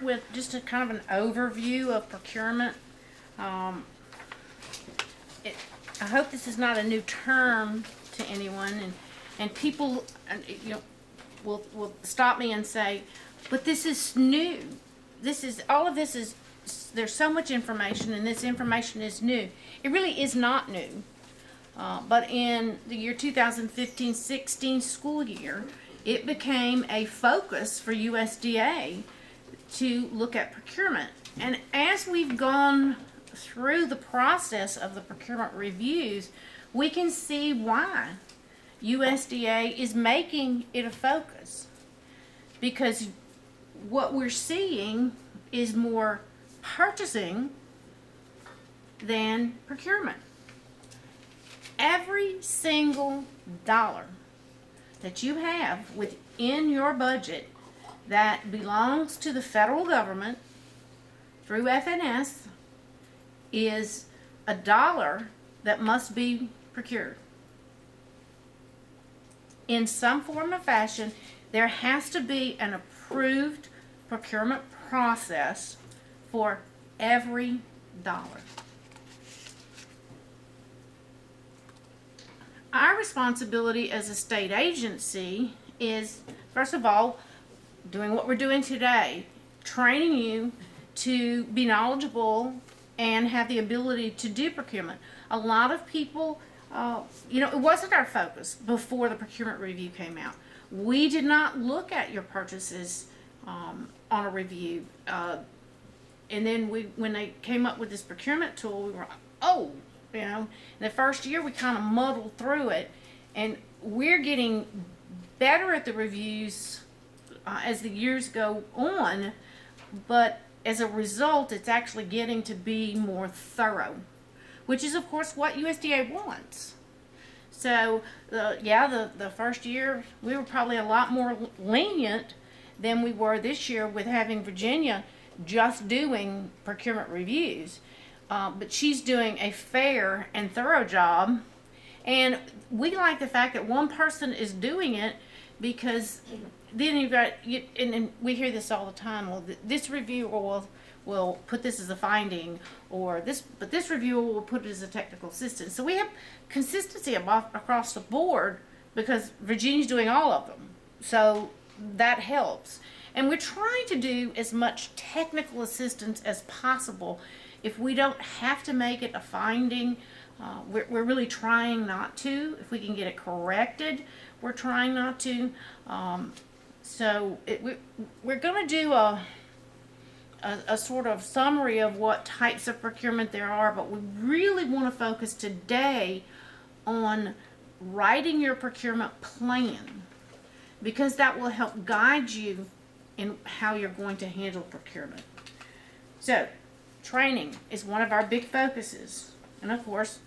with just a kind of an overview of procurement. I hope this is not a new term to anyone, and people, will stop me and say, but this is new. All of this is, there's so much information, and this information is new. It really is not new. But in the year 2015-16 school year, it became a focus for USDA to look at procurement. And as we've gone through the process of the procurement reviews, we can see why USDA is making it a focus. Because what we're seeing is more purchasing than procurement. Every single dollar that you have within your budget that belongs to the federal government through FNS is a dollar that must be procured. In some form or fashion, there has to be an approved procurement process for every dollar. Our responsibility as a state agency is, first of all, doing what we're doing today, training you to be knowledgeable and have the ability to do procurement. A lot of people, it wasn't our focus before the procurement review came out. We did not look at your purchases on a review. And then when they came up with this procurement tool, we were, in the first year we kind of muddled through it, and we're getting better at the reviews as the years go on, but as a result it's actually getting to be more thorough, which is of course what USDA wants. So the first year we were probably a lot more lenient than we were this year with having Virginia just doing procurement reviews. But she's doing a fair and thorough job, and we like the fact that one person is doing it, because then and we hear this all the time. Well, this reviewer will put this as a finding, but this reviewer will put it as a technical assistant. So we have consistency across the board because Virginia's doing all of them. So that helps, and we're trying to do as much technical assistance as possible. If we don't have to make it a finding, we're really trying not to. If we can get it corrected, we're trying not to. We're going to do a sort of summary of what types of procurement there are, but we really want to focus today on writing your procurement plan, because that will help guide you in how you're going to handle procurement. So, training is one of our big focuses, and of course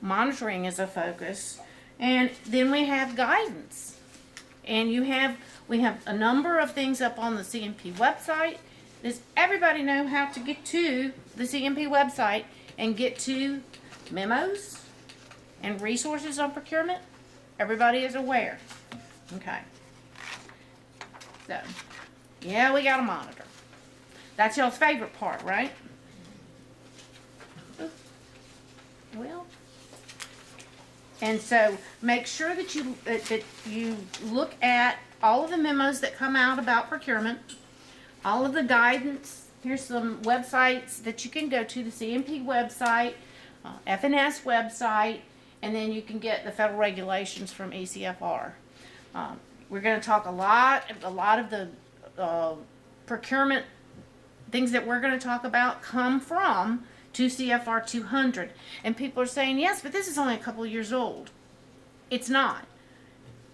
monitoring is a focus, and then we have guidance, and we have a number of things up on the CMP website. Does everybody know how to get to the CMP website and get to memos and resources on procurement? Everybody is aware. Okay, so we got a monitor. That's y'all's favorite part, right? Well, and so make sure that you look at all of the memos that come out about procurement, all of the guidance. Here's some websites that you can go to: the CMP website, FNS website, and then you can get the federal regulations from ECFR. We're going to talk a lot of the procurement things that we're going to talk about come from 2 CFR 200, and people are saying, yes, but this is only a couple of years old. It's not.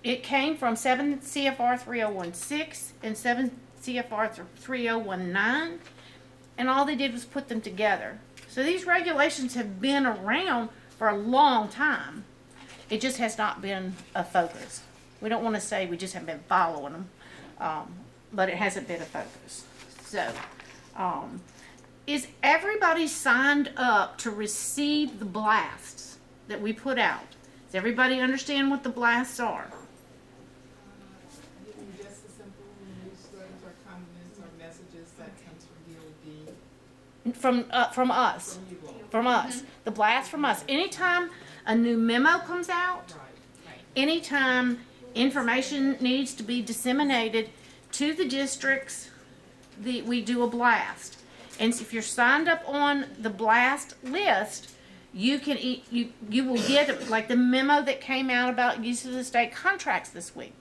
It came from 7 CFR 3016 and 7 CFR 3019, and all they did was put them together. So these regulations have been around for a long time. It just has not been a focus. We don't want to say we just haven't been following them, but it hasn't been a focus. So, is everybody signed up to receive the blasts that we put out? Does everybody understand what the blasts are? Just a simple newsletters or comments or messages that comes from From us. From us. The blast from us. Anytime a new memo comes out, anytime information needs to be disseminated to the districts, we do a blast. And if you're signed up on the blast list, you will get like the memo that came out about use of the state contracts this week.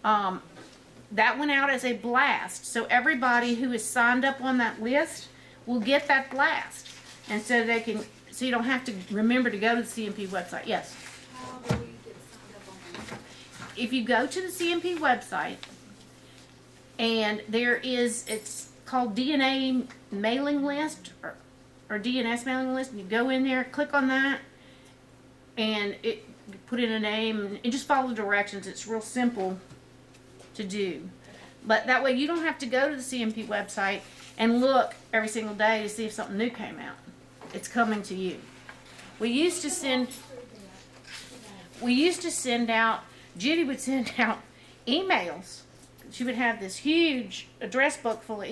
That went out as a blast. So everybody who is signed up on that list will get that blast. And so you don't have to remember to go to the CMP website. Yes? How do we get signed up on that? If you go to the CMP website, and it's called DNA mailing list or DNS mailing list, and you go in there, click on that, and you put in a name and just follow the directions. It's real simple to do. But that way you don't have to go to the CMP website and look every single day to see if something new came out. It's coming to you. We used to send out, Judy would send out emails. She would have this huge address book full of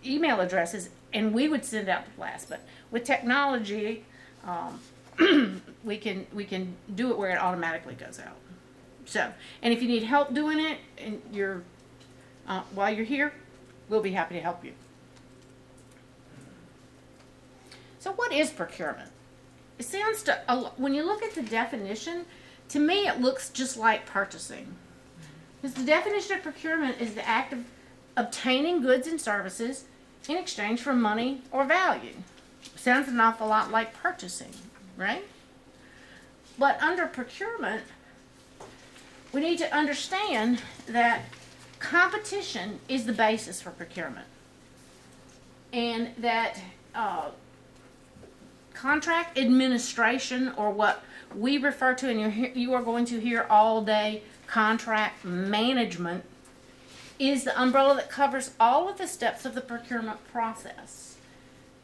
email addresses, and we would send out the blast. But with technology, we can do it where it automatically goes out. So, and if you need help doing it, and while you're here, we'll be happy to help you. So, what is procurement? It sounds when you look at the definition, to me it looks just like purchasing. Because the definition of procurement is the act of obtaining goods and services in exchange for money or value. Sounds an awful lot like purchasing, right? But under procurement, we need to understand that competition is the basis for procurement. And that contract administration, or what we refer to, and you are going to hear all day, contract management, is the umbrella that covers all of the steps of the procurement process.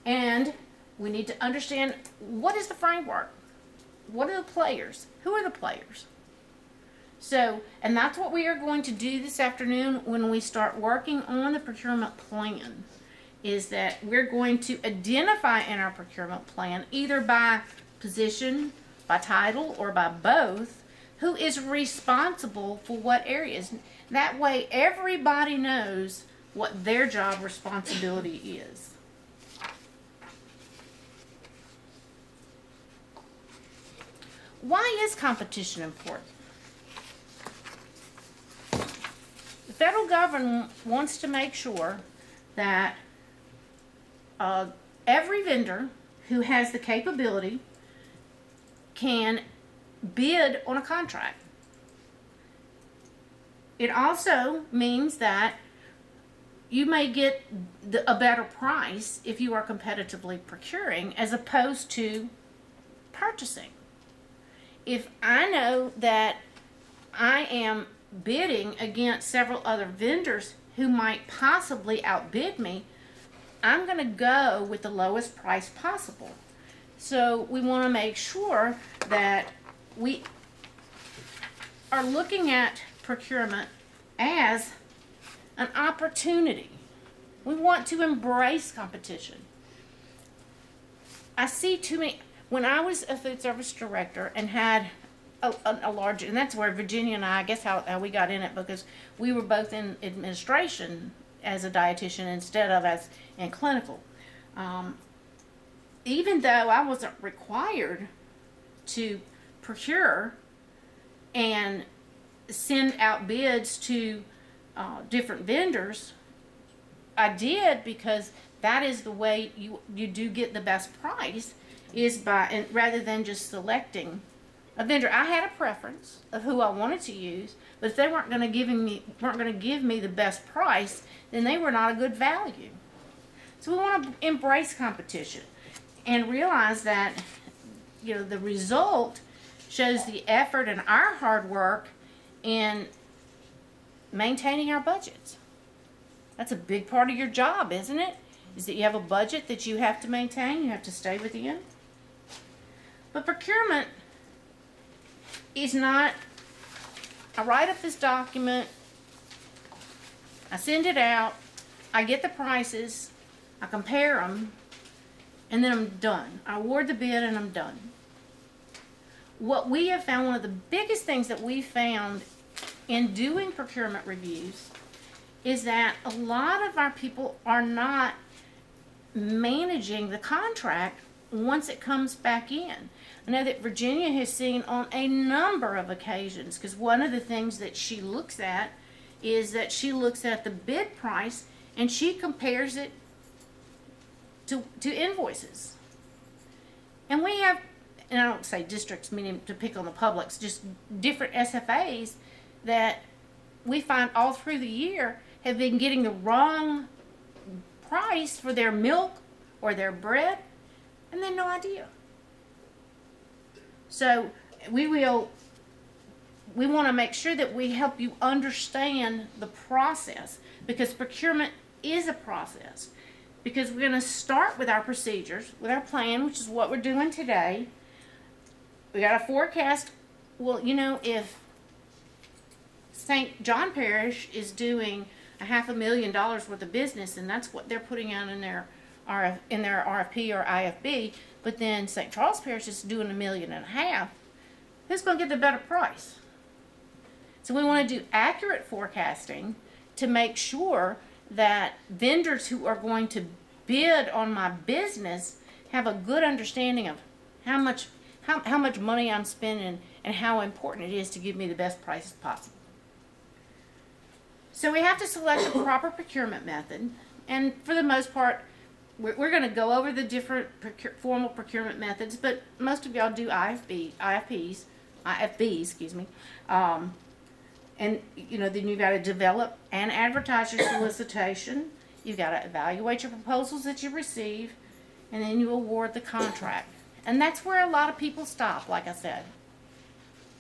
And we need to understand, what is the framework? What are the players? Who are the players? So, and that's what we are going to do this afternoon when we start working on the procurement plan, is that we're going to identify in our procurement plan, either by position, by title, or by both, who is responsible for what areas. That way everybody knows what their job responsibility is. Why is competition important? The federal government wants to make sure that every vendor who has the capability can bid on a contract. It also means that you may get a better price if you are competitively procuring as opposed to purchasing. If I know that I am bidding against several other vendors who might possibly outbid me, I'm going to go with the lowest price possible. So we want to make sure that we are looking at procurement as an opportunity. We want to embrace competition. I see too many. When I was a food service director and had a large, and that's where Virginia and I guess how we got in it, because we were both in administration as a dietitian instead of as in clinical. Even though I wasn't required to procure and send out bids to different vendors, I did, because that is the way you do get the best price, is by, and rather than just selecting a vendor. I had a preference of who I wanted to use, but if they weren't going to give me the best price, then they were not a good value. So we want to embrace competition and realize that, you know, the result shows the effort and our hard work in maintaining our budgets. That's a big part of your job, isn't it? Is that you have a budget that you have to maintain, you have to stay within. But procurement is not, I write up this document, I send it out, I get the prices, I compare them, and then I'm done. I award the bid and I'm done. What we have found, one of the biggest things that we found in doing procurement reviews is that a lot of our people are not managing the contract once it comes back in. I know that Virginia has seen on a number of occasions, because one of the things that she looks at is that she looks at the bid price and she compares it to invoices. And we have, and I don't say districts meaning to pick on the publics, just different SFAs that we find all through the year have been getting the wrong price for their milk or their bread, and they have no idea. So we want to make sure that we help you understand the process, because procurement is a process. Because we're going to start with our procedures, with our plan, which is what we're doing today. We got a forecast. Well, you know, if St. John Parish is doing $500,000 worth of business, and that's what they're putting out in their RFP or IFB, but then St. Charles Parish is doing $1.5 million, who's going to get the better price? So we want to do accurate forecasting to make sure that vendors who are going to bid on my business have a good understanding of how much money I'm spending and how important it is to give me the best prices possible. So we have to select the proper procurement method, and for the most part, we're going to go over the different formal procurement methods, but most of y'all do IFBs, excuse me. And, you know, then you've got to develop and advertise your solicitation. You've got to evaluate your proposals that you receive, and then you award the contract. And that's where a lot of people stop, like I said.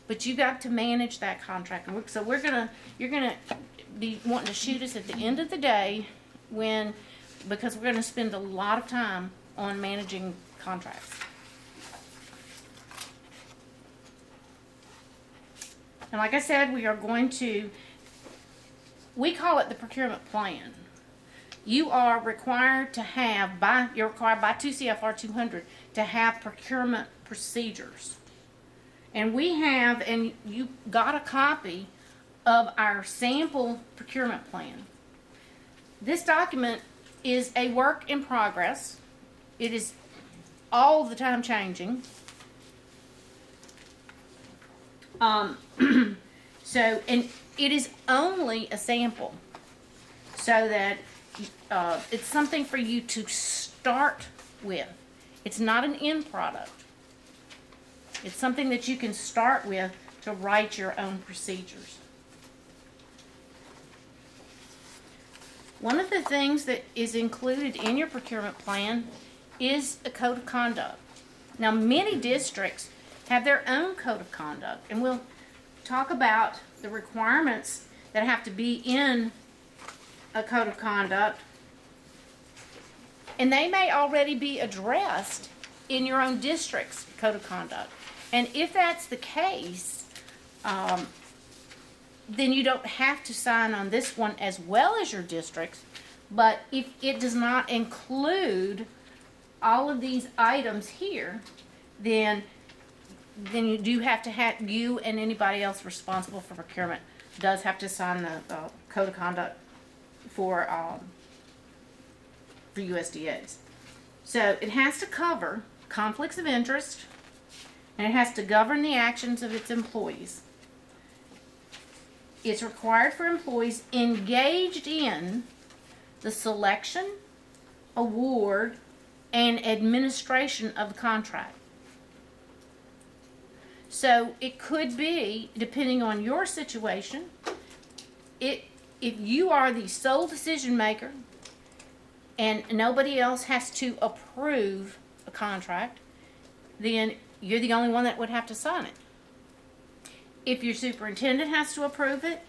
But you got to manage that contract. And so you're going to be wanting to shoot us at the end of the day because we're going to spend a lot of time on managing contracts. And like I said, we call it the procurement plan. You are required to have, you're required by 2 CFR 200 to have procurement procedures. And you got a copy of our sample procurement plan. This document is a work in progress. It is all the time changing. And it is only a sample, so that it's something for you to start with. It's not an end product. It's something that you can start with to write your own procedures. One of the things that is included in your procurement plan is a code of conduct. Now, many districts have their own code of conduct, and we'll talk about the requirements that have to be in a code of conduct, and they may already be addressed in your own district's code of conduct. And if that's the case, then you don't have to sign on this one as well as your district's. But if it does not include all of these items here, then you do have to have, you and anybody else responsible for procurement does have to sign the code of conduct for USDAs. So it has to cover conflicts of interest, and it has to govern the actions of its employees. It's required for employees engaged in the selection, award, and administration of the contract. So it could be, depending on your situation, if you are the sole decision maker and nobody else has to approve a contract, then you're the only one that would have to sign it. If your superintendent has to approve it,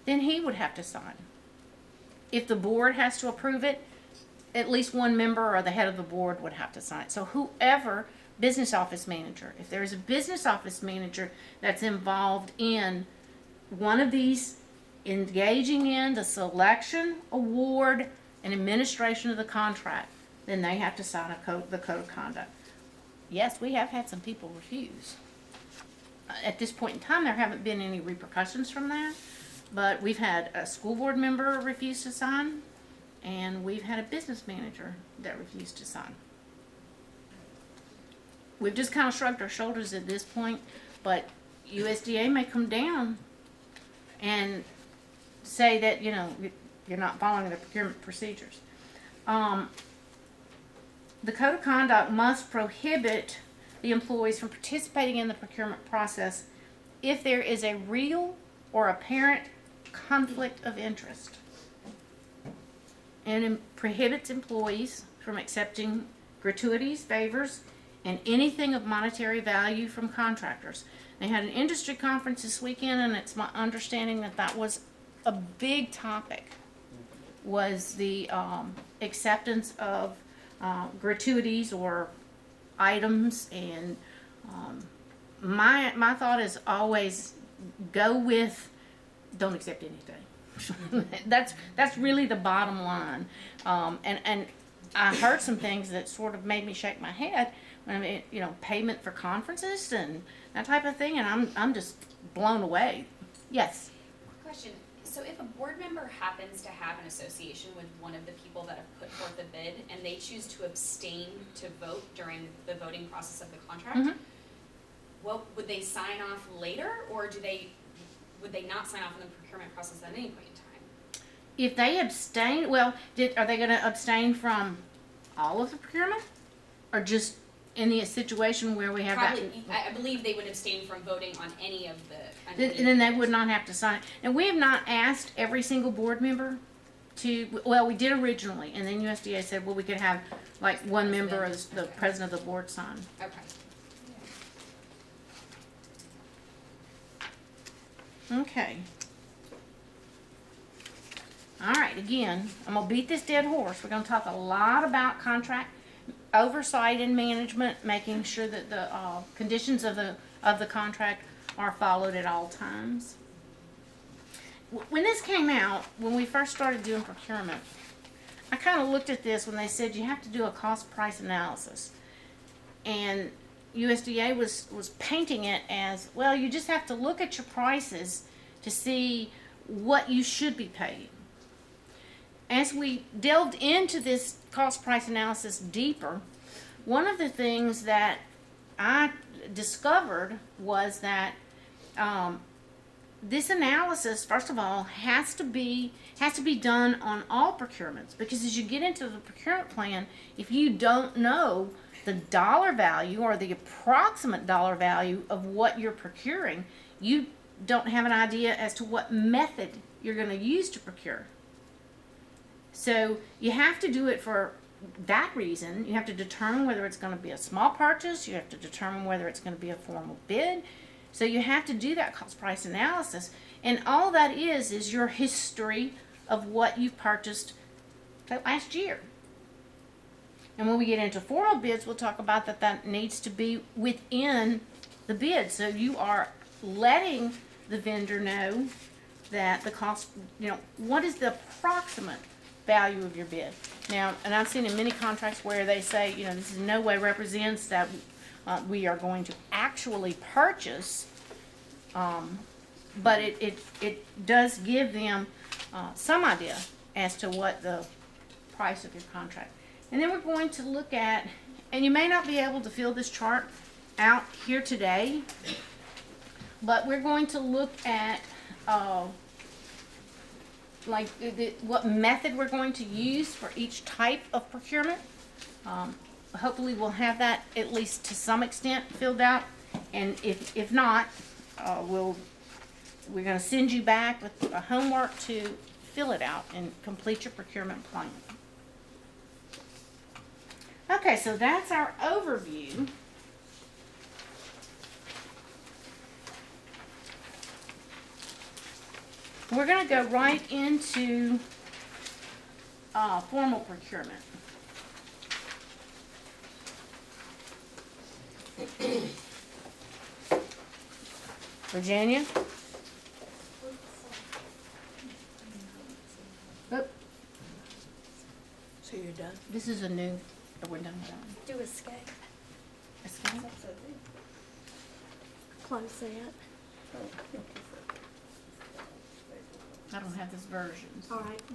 then he would have to sign. If the board has to approve it, at least one member or the head of the board would have to sign it. So whoever, business office manager, if there is a business office manager that's involved in one of these, engaging in the selection, award, and administration of the contract, then they have to sign the code of conduct. Yes, we have had some people refuse. At this point in time, there haven't been any repercussions from that, but we've had a school board member refuse to sign, and we've had a business manager that refused to sign. We've just kind of shrugged our shoulders at this point, but USDA may come down and say that, you know, you're not following the procurement procedures. The code of conduct must prohibit the employees from participating in the procurement process if there is a real or apparent conflict of interest. And it prohibits employees from accepting gratuities, favors, and anything of monetary value from contractors. They had an industry conference this weekend, and it's my understanding that that was a big topic, was the acceptance of gratuities or items. And my thought is always go with, don't accept anything. that's really the bottom line. And I heard some things that sort of made me shake my head. I mean, you know, payment for conferences and that type of thing, and I'm just blown away. Yes. Question. So if a board member happens to have an association with one of the people that have put forth the bid and they choose to abstain to vote during the voting process of the contract, well, would they sign off later, or would they not sign off in the procurement process at any point in time? If they abstain, well, are they going to abstain from all of the procurement, or just in the situation where we have Probably, that? I believe they would abstain from voting on any of the. And then they would not have to sign. And we have not asked every single board member to, well, we did originally, and then USDA said, well, we could have like one member as the president of the board sign. Okay. Okay. All right, again, I'm going to beat this dead horse. We're going to talk a lot about contract oversight and management, making sure that the conditions of the contract are followed at all times. When this came out, when we first started doing procurement, I kind of looked at this when they said you have to do a cost price analysis. And USDA was painting it as, well, you just have to look at your prices to see what you should be paying. As we delved into this cost price analysis deeper, one of the things that I discovered was that this analysis, first of all, has to be done on all procurements, because as you get into the procurement plan, if you don't know the dollar value or the approximate dollar value of what you're procuring, you don't have an idea as to what method you're going to use to procure. So you have to do it for that reason. You have to determine whether it's going to be a small purchase. You have to determine whether it's going to be a formal bid. So you have to do that cost price analysis. And all that is your history of what you've purchased last year. And when we get into formal bids, we'll talk about that needs to be within the bid. So you are letting the vendor know that the cost, you know, what is the approximate value of your bid. Now, and I've seen in many contracts where they say, you know, this in no way represents that we are going to actually purchase, but it does give them some idea as to what the price of your contract. And then we're going to look at, and you may not be able to fill this chart out here today, but we're going to look at like what method we're going to use for each type of procurement. Hopefully we'll have that at least to some extent filled out, and if not, we're going to send you back with a homework to fill it out and complete your procurement plan. Okay, so that's our overview. We're going to go right into formal procurement. Virginia? So you're done? This is a new, we're done. Do escape. Escape. Close that. I don't have this version. All right.